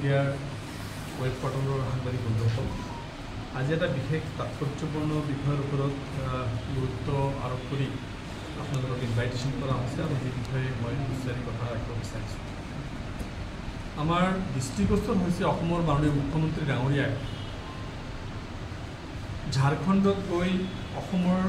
মিডিয়াৰ ৱেব পৰ্টেলৰ সাংবাদিক বন্ধুসকল, আজি এটা বিশেষ তাৎপৰ্যপূৰ্ণ বিষয়ৰ ওপৰত গুৰুত্ব আৰোপ কৰি আপোনালোকক ইনভাইটেশ্যন কৰা হৈছে আৰু যি বিষয়ে মই দুচাৰি কথা ৰাখিব বিচাৰিছোঁ। আমাৰ দৃষ্টিগোচৰ হৈছে অসমৰ মাননীয় মুখ্যমন্ত্ৰী ডাঙৰীয়াই ঝাৰখণ্ডত গৈ অসমৰ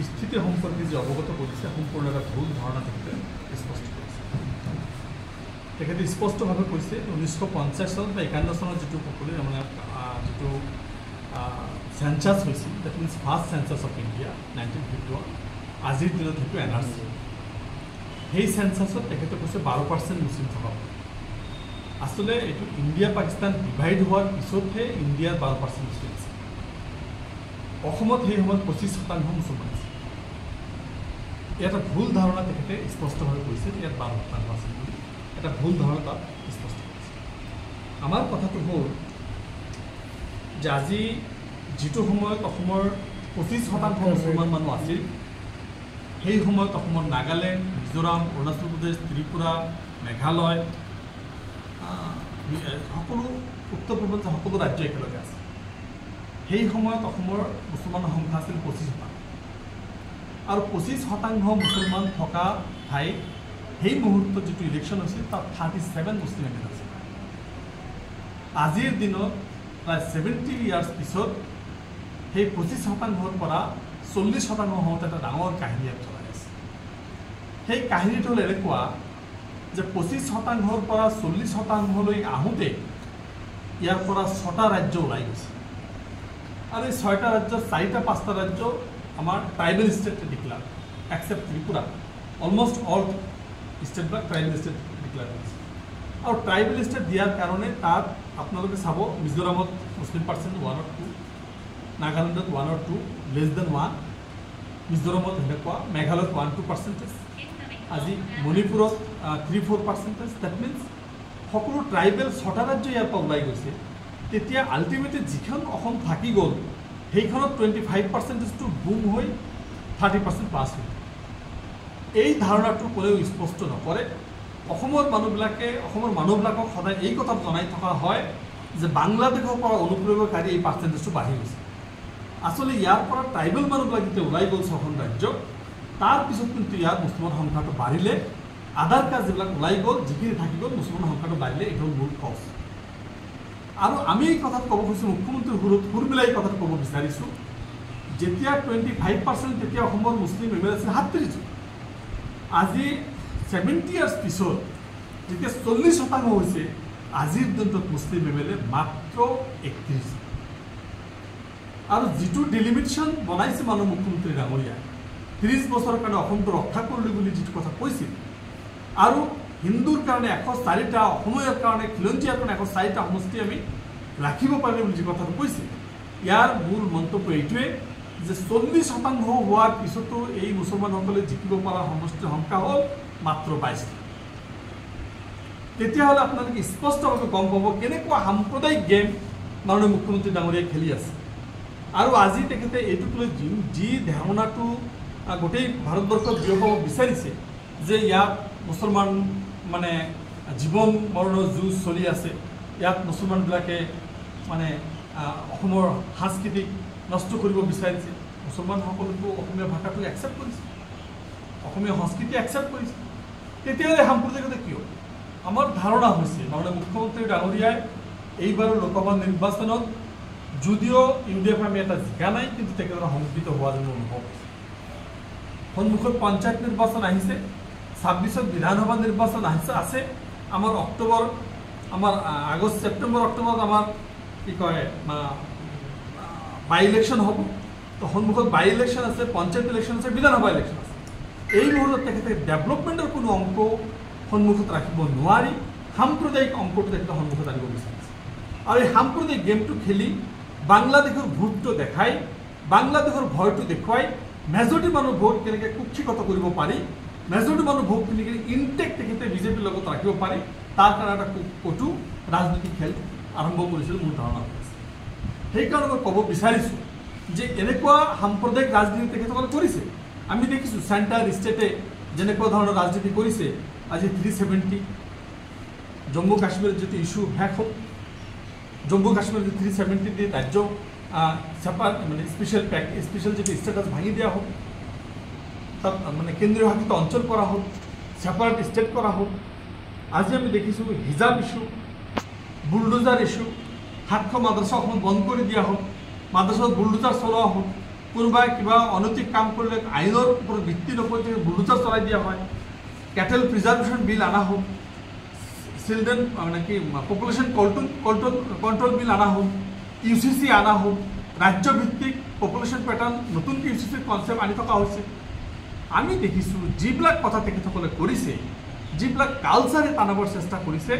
স্থিতি সম্পৰ্কে যি অৱগত কৰিছে সম্পূৰ্ণ এটা ভুল ধাৰণা তেখেতে স্পষ্ট কৰিছে। তেখেতে স্পষ্টভাৱে কৈছে 1950 চনত বা 51 চনত যিটো সকলোৱে মানে যিটো চেঞ্চাছ হৈছিল, that means first census of India 1951, আজিৰ দিনত সেইটো NRC। সেই চেঞ্চাছত তেখেতে কৈছে 12% মুছলিম থকা। আচলতে এইটো ইণ্ডিয়া পাকিস্তান ডিভাইড হোৱাৰ পিছতহে ইণ্ডিয়াৰ 12% মুছলিম আছে। অসমত সেই সময়ত 25% মুছলমান আছে। এটা ভুল ধাৰণা তেখেতে স্পষ্টভাৱে কৈছে যে ইয়াত 12% আছে বুলি এটা ভুল ধাৰণা তাত স্পষ্ট কৰিছে। আমাৰ কথাটো হ'ল যে আজি যিটো সময়ত অসমৰ 25% মুছলমান মানুহ আছিল, সেই সময়ত অসমৰ নাগালেণ্ড, মিজোৰাম, অৰুণাচল প্ৰদেশ, ত্ৰিপুৰা, মেঘালয়, সকলো উত্তৰ পূৰ্বাঞ্চল সকলো ৰাজ্য একেলগে আছে। সেই সময়ত অসমৰ মুছলমানৰ সংখ্যা আছিল 25%। আৰু 25% মুছলমান থকা ঠাইত সেই মুহূৰ্তত যিটো ইলেকশ্যন হৈছিল তাত 37 মুছলিম এম এল আছিল। আজিৰ দিনত প্ৰায় 70 ইয়াৰ্ছ পিছত সেই 25%ৰ পৰা 40% হওঁতে এটা ডাঙৰ কাহিনী চলাই আছে। সেই কাহিনীটো হ'ল এনেকুৱা যে 25%ৰ পৰা 40%লৈ আহোঁতে ইয়াৰ পৰা 6টা ৰাজ্য ওলাই গৈছে। আৰু এই 6টা ৰাজ্যৰ 4-5টা ৰাজ্য আমাৰ tribal state declare, except Tripura. Almost all ষ্টেটবিলাক ট্ৰাইবেল ষ্টেট ডিক্লেয়াৰ কৰিছে। আৰু ট্ৰাইবেল ষ্টেট দিয়াৰ কাৰণে তাত আপোনালোকে চাব, মিজোৰামত মুছলিম পাৰ্চেণ্ট 1 or 2, নাগালেণ্ডত 1 or 2, লেছ দেন 1, মিজোৰামত সেনেকুৱা, মেঘালয়ত 1-2%, আজি মণিপুৰত 3-4%। ডেট মিনছ সকলো ট্ৰাইবেল 6টা ৰাজ্য ইয়াৰ পৰা ওলাই গৈছে। তেতিয়া আল্টিমেটলি যিখন অসম থাকি গ'ল সেইখনত 25%টো বুম হৈ 30% পাছ হ'ল। এই ধাৰণাটো কোনেও স্পষ্ট নকৰে। অসমৰ মানুহবিলাকক সদায় এই কথা জনাই থকা হয় যে বাংলাদেশৰ পৰা অনুপ্ৰৱেশকাৰী এই পাৰ্চেণ্টেজটো বাঢ়ি গৈছে। আচলতে ইয়াৰ পৰা ট্ৰাইবেল মানুহবিলাক যেতিয়া ওলাই গ'ল 6খন ৰাজ্য, তাৰপিছত কিন্তু ইয়াৰ মুছলমান সংখ্যাটো বাঢ়িলে। আধাৰ কাৰ্ড যিবিলাক ওলাই গ'ল, যিখিনি থাকি গ'ল, মুছলমান সংখ্যাটো বাঢ়িলে। এইটো মূল কজ। আৰু আমি এই কথাত ক'ব খুজিছোঁ, মুখ্যমন্ত্ৰীৰ সুৰ মিলাই এই কথাটো ক'ব বিচাৰিছোঁ, যেতিয়া 25% তেতিয়া অসমৰ মুছলিম এম এল এ আছিল 37। আজি 70 ইয়াৰ্ছ পিছত যেতিয়া 40% হৈছে, আজিৰ দিনটোত মুছলিম এম এল এ মাত্ৰ 31। আৰু যিটো ডিলিমিটেশ্যন বনাইছে মাননীয় মুখ্যমন্ত্ৰী ডাঙৰীয়াই 30 বছৰৰ কাৰণে অসমটো ৰক্ষা কৰিলোঁ বুলি যিটো কথা কৈছিল, আৰু হিন্দুৰ কাৰণে 104টা, অসমীয়াৰ কাৰণে খিলঞ্জীয়াৰ কাৰণে 104টা সমষ্টি আমি ৰাখিব পাৰিম বুলি যি কথাটো কৈছিল, ইয়াৰ মূল মন্তব্য এইটোৱে যে 40% হোৱাৰ পিছতো এই মুছলমানসকলে জিকিব পৰা সমষ্টিৰ সংখ্যা হ'ল মাত্ৰ 22টা। তেতিয়াহ'লে আপোনালোকে স্পষ্টভাৱে গম পাব কেনেকুৱা সাম্প্ৰদায়িক গেম মাননীয় মুখ্যমন্ত্ৰী ডাঙৰীয়াই খেলি আছে। আৰু আজি তেখেতে এইটোক লৈ যি ধাৰণাটো গোটেই ভাৰতবৰ্ষত বিয়পাব বিচাৰিছে যে ইয়াত মুছলমান মানে জীৱন মৰণৰ যুঁজ চলি আছে, ইয়াত মুছলমানবিলাকে মানে অসমৰ সাংস্কৃতিক নষ্ট কৰিব বিচাৰিছে। মুছলমানসকলেতো অসমীয়া ভাষাটো একচেপ্ট কৰিছে, অসমীয়া সংস্কৃতি একচেপ্ট কৰিছে। তেতিয়াহ'লে সাম্প্ৰদায়িকতা কিয়? আমাৰ ধাৰণা হৈছে মাননীয় মুখ্যমন্ত্ৰী ডাঙৰীয়াই এইবাৰৰ লোকসভা নিৰ্বাচনত যদিও UDF আমি এটা জিকা নাই, কিন্তু তেখেতৰ সংগঠিত হোৱা যেন অনুভৱ হৈছে। সন্মুখত পঞ্চায়ত নিৰ্বাচন আহিছে, 26ত বিধানসভা নিৰ্বাচন আছে। আমাৰ আগষ্ট, ছেপ্টেম্বৰ, অক্টোবৰত আমাৰ কি কয় বাই ইলেকশ্যন হ'ব। তো সন্মুখত বাই ইলেকশ্যন আছে, পঞ্চায়ত ইলেকশ্যন আছে, বিধানসভা ইলেকশ্যন আছে। এই মুহূৰ্তত তেখেতে ডেভেলপমেণ্টৰ কোনো অংক সন্মুখত ৰাখিব নোৱাৰি, সাম্প্ৰদায়িক অংকটো তেখেতে সন্মুখত আনিব বিচাৰিছে। আৰু এই সাম্প্ৰদায়িক গেমটো খেলি বাংলাদেশৰ ভোটটো দেখাই, বাংলাদেশৰ ভয়টো দেখুৱাই মেজৰিটি মানুহ ভোট কেনেকৈ কুক্ষিগত কৰিব পাৰি, মেজৰিটি মানুহ ভোট কেনেকৈ ইনটেক্ট তেখেতে বিজেপিৰ লগত ৰাখিব পাৰি, তাৰ কাৰণে এটা কটু ৰাজনৈতিক খেল আৰম্ভ কৰিছিল মোৰ ধাৰণা কৰিছে। সেইকাৰণে মই ক'ব বিচাৰিছোঁ যে এনেকুৱা সাম্প্ৰদায়িক ৰাজনীতি তেখেতসকলে কৰিছে। আমি দেখিছোঁ চেণ্টাৰ ষ্টেটে যেনেকুৱা ধৰণৰ ৰাজনীতি কৰিছে। আজি 370 জম্মু কাশ্মীৰৰ যিটো ইস্যু শেষ হ'ল, জম্মু কাশ্মীৰৰ 370 ৰাজ্য মানে স্পেচিয়েল যিটো ষ্টেটাছ ভাঙি দিয়া হ'ল, তাত মানে কেন্দ্ৰীয় শাসিত অঞ্চল কৰা হ'ল, ছেপাৰেট ষ্টেট কৰা হ'ল। আজি আমি দেখিছোঁ হিজাব ইস্যু, বুলডোজাৰ ইস্যু, 700 মাদ্ৰাছা অসমত বন্ধ কৰি দিয়া হ'ল, মাদ্ৰাছাত বুলডোজাৰ চলোৱা হ'ল। কোনোবাই কিবা অনৈতিক কাম কৰিলে আইনৰ ওপৰত ভিত্তি নকৰি বুলডোজাৰ চলাই দিয়া হয়। কেটেল প্ৰিজাৰ্ভেশ্যন বিল অনা হ'ল, চিলড্ৰেন মানে কি পপুলেশ্যন কণ্ট্ৰল বিল অনা হ'ল, UCC অনা হ'ল, ৰাজ্যভিত্তিক পপুলেশ্যন পেটাৰ্ণ নতুনকৈ UCC কনচেপ্ট আনি থকা হৈছে। আমি দেখিছোঁ যিবিলাক কথা তেখেতসকলে কৰিছে, যিবিলাক কালচাৰে টানাবৰ চেষ্টা কৰিছে,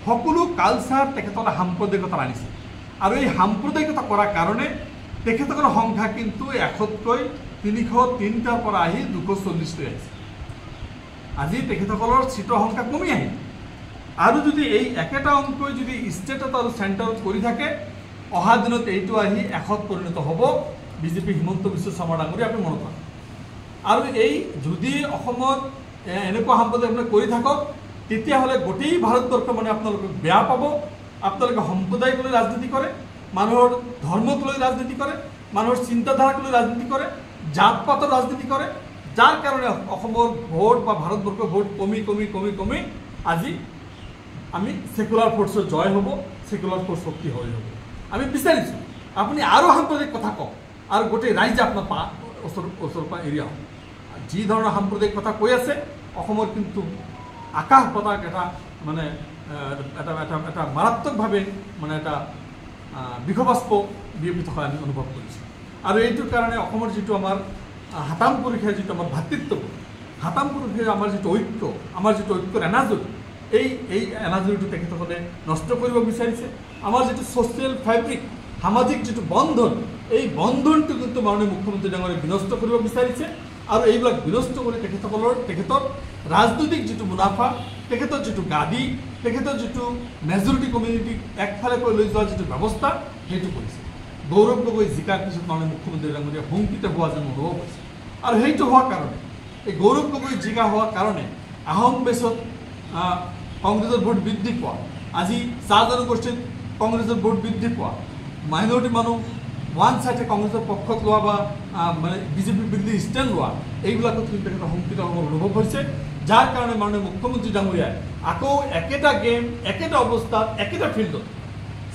সকলো কালচাৰ তেখেতসকলে সাম্প্ৰদায়িকতা আনিছে। আৰু এই সাম্প্ৰদায়িকতা কৰাৰ কাৰণে তেখেতসকলৰ সংখ্যা কিন্তু 100তকৈ 303টাৰ পৰা আহি 240লৈ আহিছে। আজি তেখেতসকলৰ চিটৰ সংখ্যা কমি আহিল। আৰু যদি এই একেটা অংকই যদি ষ্টেটত আৰু চেণ্টাৰত কৰি থাকে, অহা দিনত এইটো আহি 100ত পৰিণত হ'ব। BJP হিমন্ত বিশ্ব শৰ্মা ডাঙৰীয়া আপুনি মনত ৰাখক। আৰু এই যদি অসমত এনেকুৱা সাম্প্ৰদায়িক কৰি থাকক, তেতিয়াহ'লে গোটেই ভাৰতবৰ্ষ মানে আপোনালোকে বেয়া পাব। আপোনালোকে সম্প্ৰদায়ক লৈ ৰাজনীতি কৰে, মানুহৰ ধৰ্মক লৈ ৰাজনীতি কৰে, মানুহৰ চিন্তাধাৰাক লৈ ৰাজনীতি কৰে, জাত পাতৰ ৰাজনীতি কৰে, যাৰ কাৰণে অসমৰ ভোট বা ভাৰতবৰ্ষৰ ভোট কমি আজি আমি সেকুলাৰ ফ'ৰ্চৰ জয় হ'ব, সেকুলাৰ ফ'ৰ্চ শক্তি হৈ হ'ব। আমি বিচাৰিছোঁ আপুনি আৰু সাম্প্ৰদায়িক কথা কওক আৰু গোটেই ৰাইজে আপোনাৰ ওচৰৰ পৰা এৰিয়া হ'ব। যি ধৰণৰ সাম্প্ৰদায়িক কথা কৈ আছে, অসমৰ কিন্তু আকাশ পতাক এটা মানে এটা মাৰাত্মকভাৱে মানে এটা বিঘবাস্প বিয়পি থকা আমি অনুভৱ কৰিছোঁ। আৰু এইটোৰ কাৰণে অসমৰ যিটো আমাৰ হাতাম পুৰুষে যিটো আমাৰ ভাতৃত্ববোধ, হাতাম পুৰুষে আমাৰ যিটো ঐক্য, আমাৰ যিটো ঐক্যৰ এনাজৰি, এই এনাজৰিটো তেখেতসকলে নষ্ট কৰিব বিচাৰিছে। আমাৰ যিটো ছ'চিয়েল ফেব্ৰিক, সামাজিক যিটো বন্ধন, এই বন্ধনটো কিন্তু মাননীয় মুখ্যমন্ত্ৰী ডাঙৰীয়াই বিনষ্ট কৰিব বিচাৰিছে। আৰু এইবিলাক বিনষ্ট কৰি তেখেতৰ ৰাজনৈতিক যিটো মুনাফা, তেখেতৰ যিটো গাদী, তেখেতৰ যিটো মেজৰিটি কমিউনিটিক একফালেকৈ লৈ যোৱাৰ যিটো ব্যৱস্থা, সেইটো কৰিছে। গৌৰৱ গগৈ জিকাৰ পিছত মাননীয় মুখ্যমন্ত্ৰী ডাঙৰীয়া শংকিত হোৱা যেন অনুভৱ হৈছে। আৰু সেইটো হোৱাৰ কাৰণে, এই গৌৰৱ গগৈ জিকা হোৱাৰ কাৰণে আহোম বেছত কংগ্ৰেছৰ ভোট বৃদ্ধি পোৱা, আজি চাহ জনগোষ্ঠীত কংগ্ৰেছৰ ভোট বৃদ্ধি পোৱা, মাইনৰিটি মানুহ ওৱান চাইডে কংগ্ৰেছৰ পক্ষত লোৱা বা মানে BJPৰ বিৰুদ্ধে ষ্টেণ্ড লোৱা, এইবিলাকত কিন্তু তেখেতৰ শংকিত অনুভৱ হৈছে। যাৰ কাৰণে মাননীয় মুখ্যমন্ত্ৰী ডাঙৰীয়াই আকৌ একেটা গেম, একেটা অৱস্থাত, একেটা ফিল্ডত,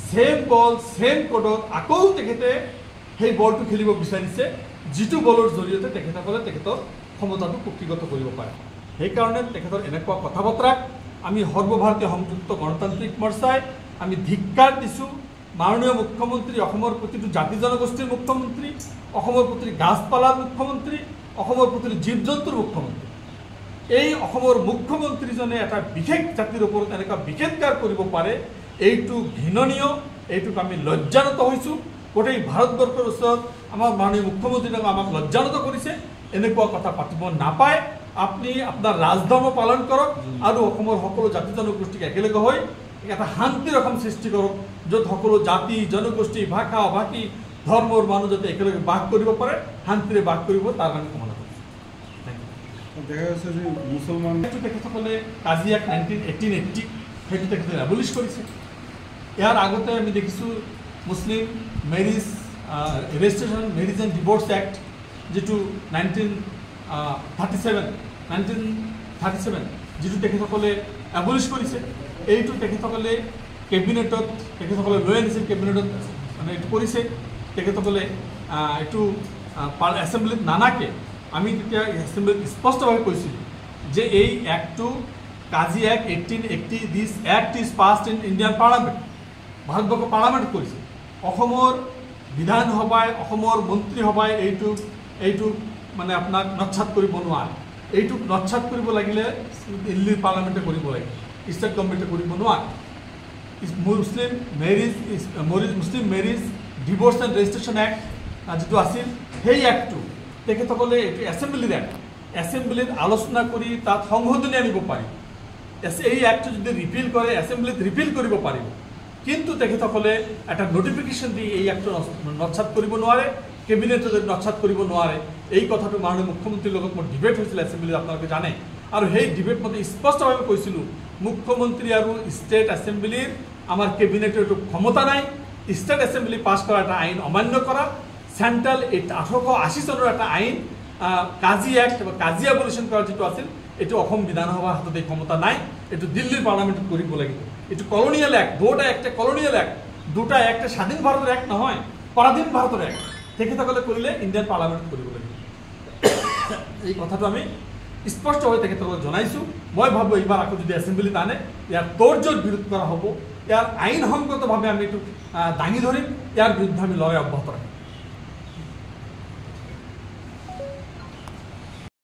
ছেম বল ছেম কোডত আকৌ তেখেতে সেই বলটো খেলিব বিচাৰিছে, যিটো বলৰ জৰিয়তে তেখেতসকলে তেখেতৰ ক্ষমতাটো কুক্ষিগত কৰিব পাৰে। সেইকাৰণে তেখেতৰ এনেকুৱা কথা বতৰাক আমি সৰ্বভাৰতীয় সংযুক্ত গণতান্ত্ৰিক মৰ্চাই আমি ধিক্কাৰ দিছোঁ। মাননীয় মুখ্যমন্ত্ৰী, অসমৰ প্ৰতিটো জাতি জনগোষ্ঠীৰ মুখ্যমন্ত্ৰী, অসমৰ প্ৰতিটো গাছপালাৰ মুখ্যমন্ত্ৰী, অসমৰ প্ৰতিটো জীৱ জন্তুৰ মুখ্যমন্ত্ৰী, এই অসমৰ মুখ্যমন্ত্ৰীজনে এটা বিশেষ জাতিৰ ওপৰত এনেকুৱা বিশেষকাৰ কৰিব পাৰে, এইটো ঘৃণনীয়, এইটোক আমি লজ্জানত হৈছোঁ। গোটেই ভাৰতবৰ্ষৰ ওচৰত আমাৰ মাননীয় মুখ্যমন্ত্ৰীজনে আমাক লজ্জানত কৰিছে। এনেকুৱা কথা পাতিব নাপায়। আপুনি আপোনাৰ ৰাজধৰ্ম পালন কৰক আৰু অসমৰ সকলো জাতি জনগোষ্ঠীক একেলগে হৈ এটা শান্তিৰ অসম সৃষ্টি কৰক, য'ত সকলো জাতি জনগোষ্ঠী, ভাষা ভাষী, ধৰ্মৰ মানুহ যাতে একেলগে বাস কৰিব পাৰে, শান্তিৰে বাস কৰিব, তাৰ কাৰণে কামনা কৰিছোঁ। দেখা যাচ্ছে যে মুছলমান তেখেতসকলে কাজিয়াক 1980 সেইটো তেখেতে এবলিছ কৰিছে। ইয়াৰ আগতে আমি দেখিছোঁ Muslim marriage registration marriage and divorce act, যিটো 1937 যিটো তেখেতসকলে এবলিছ কৰিছে। এইটো তেখেতসকলে কেবিনেটত তেখেতসকলে লৈ আনিছিল, কেবিনেটত মানে এইটো কৰিছে। তেখেতসকলে এইটো এছেম্বলিত নানাকে আমি তেতিয়া এছেম্বলিত স্পষ্টভাৱে কৈছিলোঁ যে এই এক্টটো Kazi act 1880, this act is passed in Indian parliament, ভাৰতবৰ্ষৰ পাৰ্লামেণ্ট কৰিছে। অসমৰ বিধানসভাই, অসমৰ মন্ত্ৰীসভাই এইটো মানে আপোনাক নৎসাত কৰিব নোৱাৰে। এইটোক নৎসাত কৰিব লাগিলে দিল্লীৰ পাৰ্লামেণ্টে কৰিব লাগে, ষ্টেট গভৰ্ণমেণ্টে কৰিব নোৱাৰে। Muslim marriage divorce and registration act যিটো আছিল, সেই এক্টটো তেখেতসকলে এইটো এছেম্বলিৰ এক্ট, এছেম্বলিত আলোচনা কৰি তাত সংশোধনী আনিব পাৰিব। এই এক্টটো যদি ৰিপিল কৰে, এছেম্বলিত ৰিপিল কৰিব পাৰিব। কিন্তু তেখেতসকলে এটা নটিফিকেশ্যন দি এই এক্টটো নৎসাত কৰিব নোৱাৰে, কেবিনেটে যদি নৎসাত কৰিব নোৱাৰে। এই কথাটো মাননীয় মুখ্যমন্ত্ৰীৰ লগত মোৰ ডিবেট হৈছিল এছেম্বলিত, আপোনালোকে জানে। আৰু সেই ডিবেট মতে স্পষ্টভাৱে কৈছিলোঁ মুখ্যমন্ত্ৰী আৰু ষ্টেট এছেম্বলিৰ আমাৰ কেবিনেটৰ এইটো ক্ষমতা নাই ষ্টেট এছেম্বলি পাছ কৰা এটা আইন অমান্য কৰা চেণ্ট্ৰেল 1880 চনৰ এটা আইন কাজি এক্ট বা কাজি এবলিউশ্যন কৰা যিটো আছিল এইটো অসম বিধানসভাৰ হাতত এই ক্ষমতা নাই এইটো দিল্লীৰ পাৰ্লামেণ্টত কৰিব লাগিব এইটো কলনিয়েল এক্ট দুটা এক্টে কলনিয়েল এক্ট দুটা এক্টে স্বাধীন ভাৰতৰ এক্ট নহয় পৰাধীন ভাৰতৰ এক্ট তেখেতসকলে কৰিলে ইণ্ডিয়ান পাৰ্লামেণ্টত কৰিব লাগিব এই কথাটো আমি স্পষ্টভাৱে তেখেতসকলক জনাইছোঁ মই ভাবোঁ এইবাৰ আকৌ যদি এছেম্বলিত আনে ইয়াৰ তৰ্জৰ বিৰোধ কৰা হ'ব ইয়াৰ আইনসংগতভাৱে আমি এইটো দাঙি ধৰিম ইয়াৰ বিৰুদ্ধে আমি লৰাই অব্যাহত ৰাখিম